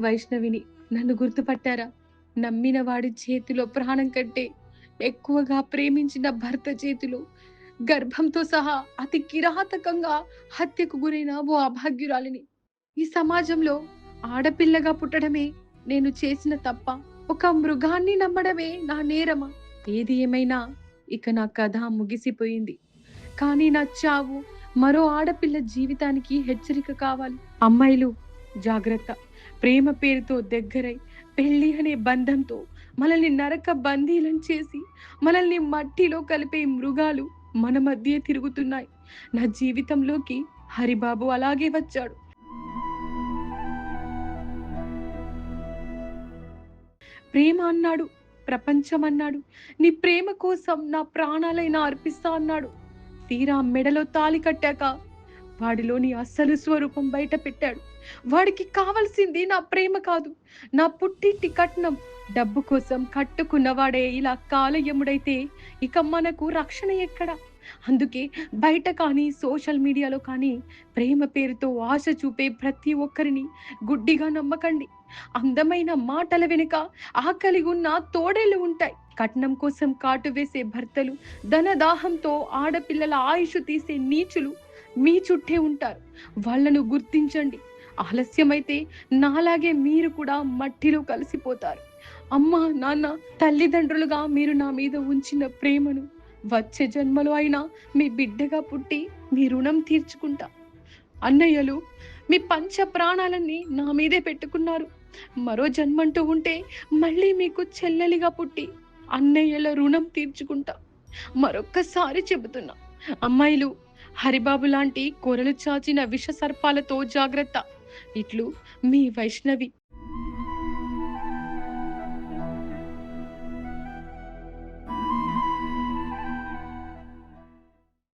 వైష్ణవిని. నన్ను గుర్తుపట్టారా? నమ్మిన వాడి చేతిలో ప్రాణం కంటే ఎక్కువగా ప్రేమించిన భర్త చేతిలో గర్భంతో సహా అతి కిరాతకంగా హత్యకు గురైన ఓ అభాగ్యురాలిని. ఈ సమాజంలో ఆడపిల్లగా పుట్టడమే నేను చేసిన తప్ప? ఒక మృగాన్ని నమ్మడమే నా నేరమా? ఏది ఏమైనా ఇక నా కథ ముగిసిపోయింది. కానీ నా చావు మరో ఆడపిల్ల జీవితానికి హెచ్చరిక కావాలి. అమ్మాయిలు జాగ్రత్త. ప్రేమ పేరుతో దగ్గరై పెళ్లి అనే బంధంతో మనల్ని నరక బందీలను చేసి మనల్ని మట్టిలో కలిపే మృగాలు మన మధ్య తిరుగుతున్నాయి. నా జీవితంలోకి హరిబాబు అలాగే వచ్చాడు. ప్రేమ అన్నాడు, ప్రపంచం అన్నాడు, నీ ప్రేమ కోసం నా ప్రాణాలైనా అర్పిస్తా అన్నాడు. తీరా మెడలో తాళి కట్టాక వాడిలోని అసలు స్వరూపం బయట పెట్టాడు. వాడికి కావలసింది నా ప్రేమ కాదు, నా పుట్టింటి కట్నం. డబ్బు కోసం కట్టుకున్నవాడే ఇలా కాలయముడైతే ఇక మనకు రక్షణ ఎక్కడ? అందుకే బయట కానీ సోషల్ మీడియాలో కానీ ప్రేమ పేరుతో ఆశ చూపే ప్రతి ఒక్కరిని గుడ్డిగా నమ్మకండి. అందమైన మాటల వెనుక ఆకలి ఉన్న తోడేళ్లు ఉంటాయి. కట్నం కోసం కాటు వేసే భర్తలు, ధనదాహంతో ఆడపిల్లల ఆయుష్ తీసే నీచులు మీ చుట్టే ఉంటారు. వాళ్ళను గుర్తించండి. ఆలస్యమైతే నాలాగే మీరు కూడా మట్టిలో కలిసిపోతారు. అమ్మా, నాన్న, తల్లిదండ్రులుగా మీరు నా మీద ఉంచిన ప్రేమను వచ్చే జన్మలో అయినా మీ బిడ్డగా పుట్టి మీ రుణం తీర్చుకుంటా. అన్నయ్యలు, మీ పంచ ప్రాణాలన్నీ నా మీదే పెట్టుకున్నారు. మరో జన్మంటూ ఉంటే మళ్ళీ మీకు చెల్లెలిగా పుట్టి అన్నయ్యల రుణం తీర్చుకుంటా. మరొక్కసారి చెబుతున్నా, అమ్మాయిలు హరిబాబు లాంటి కొరలు చాచిన విష సర్పాలతో జాగ్రత్త. ఇట్లు మీ వైష్ణవి.